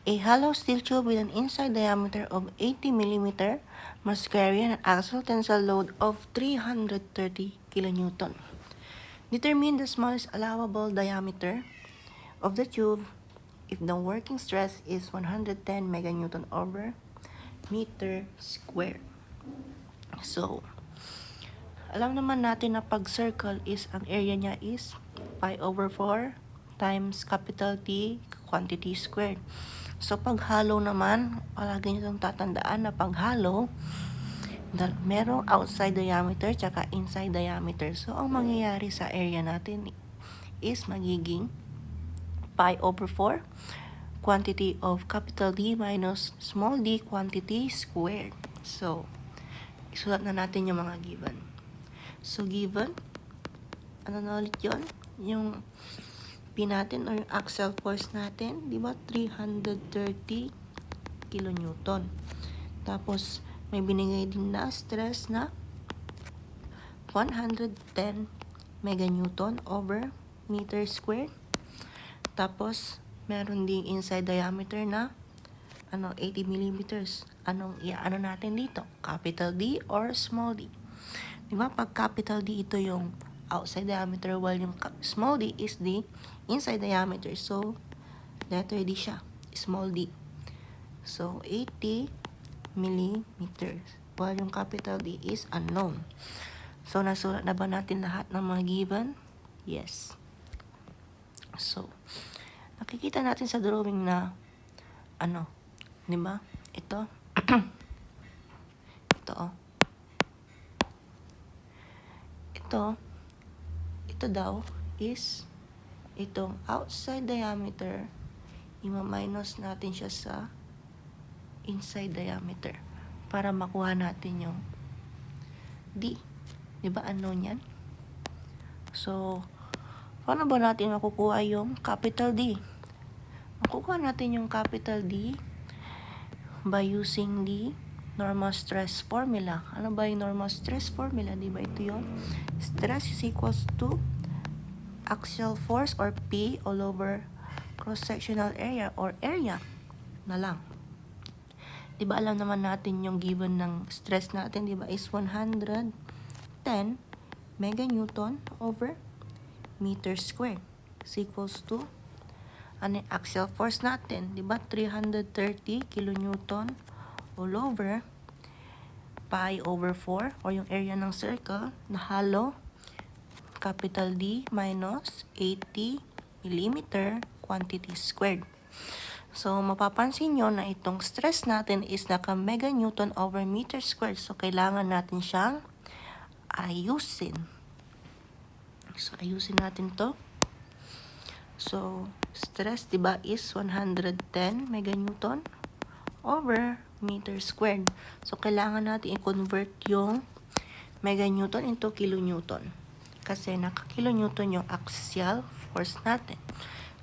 A hollow steel tube with an inside diameter of 80 mm must carry an axial tensile load of 330 kN. Determine the smallest allowable diameter of the tube if the working stress is 110 MN over meter square. So, alam naman natin na pag circle is, ang area niya is pi over 4 times capital T quantity squared. So, pag hollow naman, palagi nyo itong tatandaan na pag hollow, merong outside diameter tsaka inside diameter. So, ang mangyayari sa area natin is magiging pi over 4 quantity of capital D minus small d quantity squared. So, isulat na natin yung mga given. So, given, ano na ulit yun? Yung P natin or yung axial force natin, di ba? 330 kilonewton. Tapos, may binigay din na stress na 110 meganewton over meter squared. Tapos, meron ding inside diameter na 80 millimeters. Ano natin dito? Capital D or small d? Diba? Pag capital D, ito yung outside diameter, while yung small d is the inside diameter. So, letter D siya. Small d. So, 80 millimeters. While yung capital D is unknown. So, nasulat na ba natin lahat ng mga given? Yes. So, nakikita natin sa drawing na diba? Ito. Ito daw is itong outside diameter, ima-minus natin siya sa inside diameter para makuha natin yung D. Diba unknown yan? So, paano ba natin makukuha yung capital D? Makukuha natin yung capital D by using the normal stress formula. Ano ba yung normal stress formula? Diba ito yun? Stress is equals to axial force or P all over cross-sectional area or area na lang. Diba alam naman natin yung given ng stress natin, diba, is 110 meganewton over meter square is equals to axial force natin, diba, 330 kilonewton all over pi over 4 or yung area ng circle na hollow, capital D minus 80 millimeter quantity squared. So, mapapansin nyo na itong stress natin is naka meganewton over meter squared. So, kailangan natin siyang ayusin. So, ayusin natin to. So, stress, diba, is 110 meganewton over meter squared. So, kailangan natin i-convert yung meganewton into kilonewton. Kasi naka-kilonewton yung axial force natin.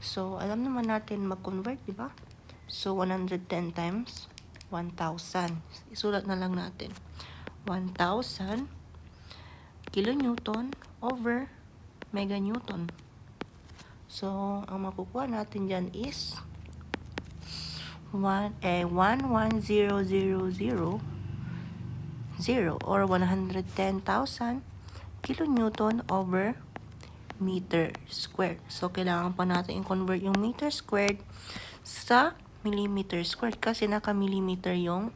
So, alam naman natin mag-convert, diba? So, 110 times 1,000. Isulat na lang natin. 1,000 kilonewton over meganewton. So, ang makukuha natin dyan is 110,000 or 110,000 kilonewton over meter squared. So, kailangan pa natin i-convert yung meter squared sa millimeter squared kasi naka-millimeter yung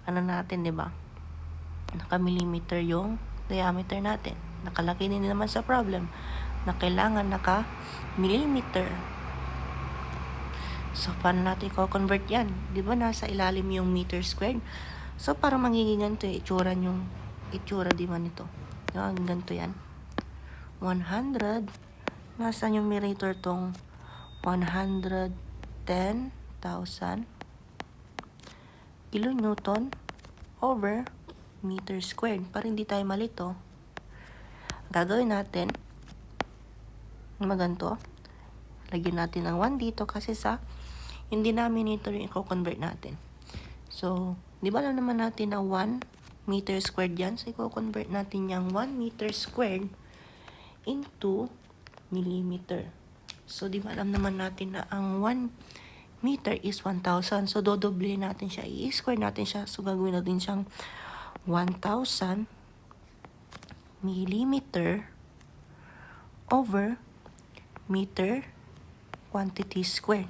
natin, diba? Naka-millimeter yung diameter natin. Nakalagay din naman sa problem na kailangan naka-millimeter. So, paano natin i-convert yan? Diba nasa ilalim yung meter squared? So, para magiging ganito itsura diba nito? Diba, ganito yan. 100. Nasaan yung numerator tong 110,000 kilonewton over meter squared. Para hindi tayo malito, gagawin natin maganto. Lagyan natin ng 1 dito kasi sa yung denominator yung i-convert natin. So, di ba alam naman natin na 1 meter squared yan? So, i-convert natin yung 1 meter squared into millimeter. So, di ba alam naman natin na ang 1 meter is 1,000. So, dodoble natin siya. I-square natin siya. So, gagawin natin siyang 1,000 millimeter over meter quantity square.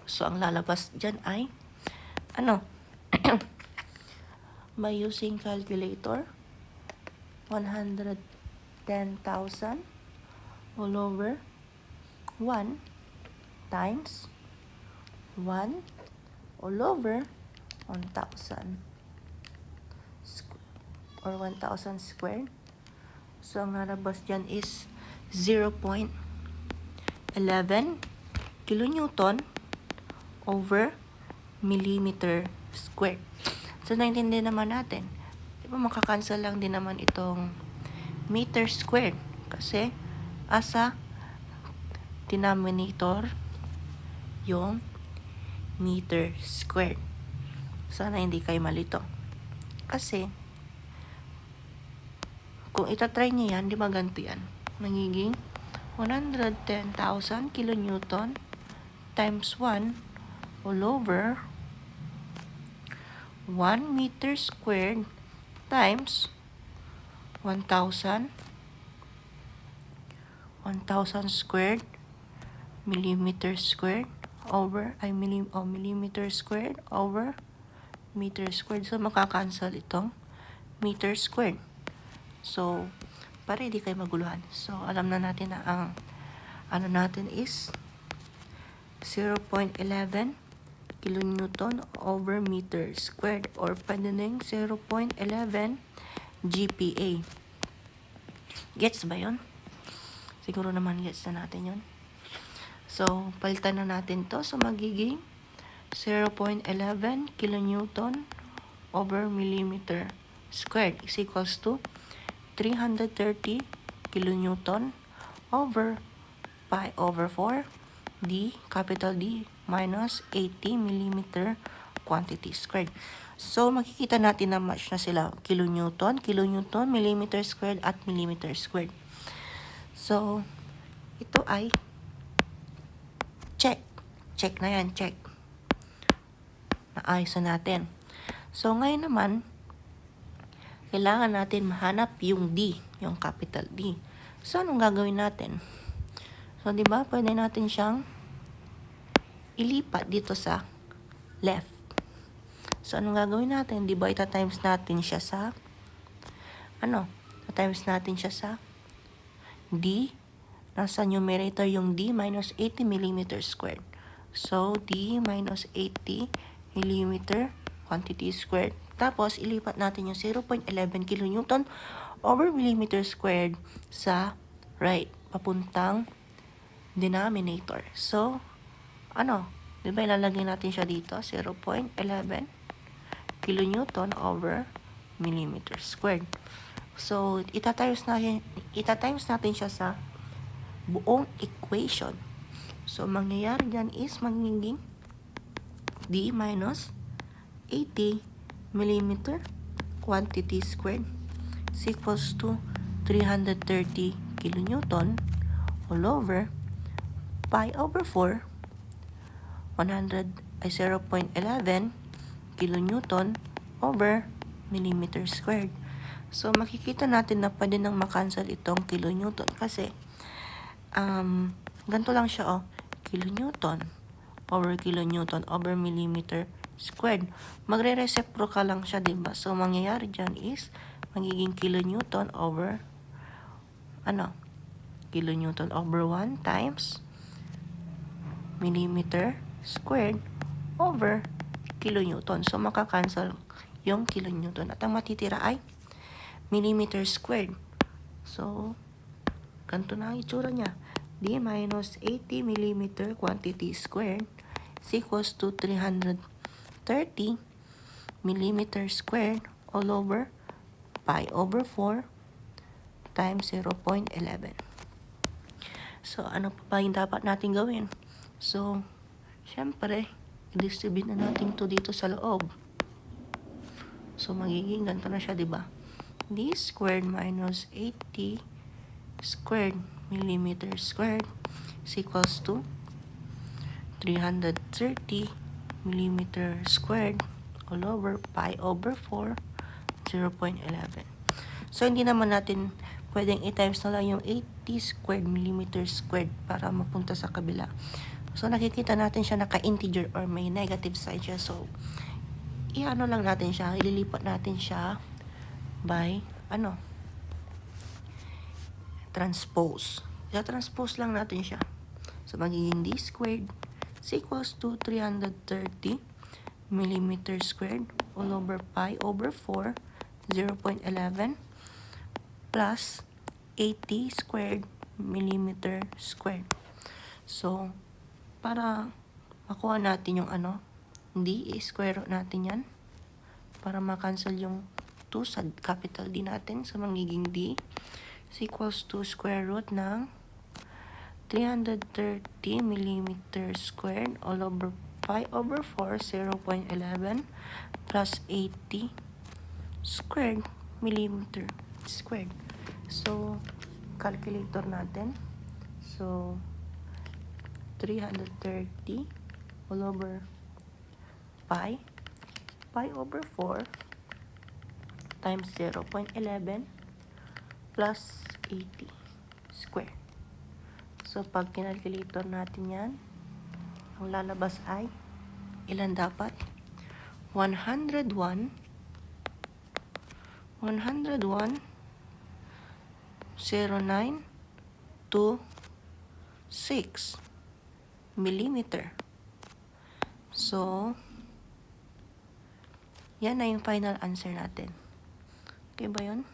So, ang lalabas dyan ay, by using calculator, 110,000 all over 1 times 1 all over 1,000 or 1,000 squared. So, ang lalabas dyan is 0.11 kilonewton over millimeter squared. So, naintindihan naman natin. Di ba makakancel lang din naman itong meter squared kasi asa denominator yung meter squared. Sana hindi kayo malito. Kasi kung itatry niyo yan, di ba ganito yan? Magiging 110,000 kilonewton times 1 all over 1 meter squared times 1,000 squared millimeter squared over millimeter squared over meter squared. So, makakancel itong meter squared. So, para hindi kayo maguluhan. So, alam na natin na ang ano natin is 0.11 kilonewton over meter squared or pwede na yung 0.11 GPa. Gets ba yun? Siguro naman gets na natin yun. So, palitan na natin to. So, magiging 0.11 kilonewton over millimeter squared is equals to 330 kilonewton over pi over 4 d, capital D, minus 80 millimeter quantity squared. So, makikita natin na match na sila. Kilonewton, millimeter squared, at millimeter squared. So, ito ay check. Check na yan, check. Naayos na natin. So, ngayon naman, kailangan natin mahanap yung D, yung capital D. So, anong gagawin natin? So, di ba, pwede natin siyang ilipat dito sa left. So, anong gagawin natin? Di ba, ita-times natin siya sa, ita-times natin siya sa D. Nasa numerator yung D minus 80 millimeter squared. So, D minus 80 millimeter quantity squared. Tapos, ilipat natin yung 0.11 kilonewton over millimeter squared sa right, papuntang denominator. So, di ba ilalagay natin siya dito? 0.11 kilonewton over millimeter squared. So, itatimes natin siya sa buong equation. So, mangyayari dyan is magiging D minus 80 millimeter quantity squared is equals to 330 kilonewton all over pi over 4 0.11 kilonewton over millimeter squared. So, makikita natin na pwede nang makancel itong kilonewton kasi ganito lang siya, kilonewton over millimeter squared. Magre-reciprocal lang siya, diba? So, mangyayari dyan is magiging kilonewton over kilonewton over 1 times millimeter squared over kilonewton. So, makakancel yung kilonewton. At ang matitira ay millimeter squared. So, ganito na ang itsura niya. D minus 80 millimeter quantity squared is equals to 330 millimeter squared all over pi over 4 times 0.11. So, ano pa ba yung dapat natin gawin? So, syempre, i-distribute na natin to dito sa loob. So, magiging ganito na siya, diba? D squared minus 80 squared millimeter squared is equals to 330 millimeter squared all over pi over 4, 0.11. So, hindi naman natin pwedeng i-times na lang yung 80 squared millimeter squared para mapunta sa kabila. So, nakikita natin siya naka-integer or may negative sign siya. So, i-ano lang natin siya, ililipat natin siya by, transpose. I-transpose lang natin siya. So, magiging d squared is equals to 330 millimeter squared all over pi over 4, 0.11 plus 80 squared millimeter squared. So, para makuha natin yung d, i-square root natin yan para makancel yung 2 sa capital D natin. So, magiging d is equals to square root ng 330 millimeter squared all over pi over 4, 0.11 plus 80 squared millimeter squared. So, calculator natin. So, 330 all over pi over 4 times 0.11 plus 80 square. So, pag kinalculator natin yan, ang lalabas ay, ilan dapat? 101.06 millimeter. So, yan na yung final answer natin. Okay ba yun?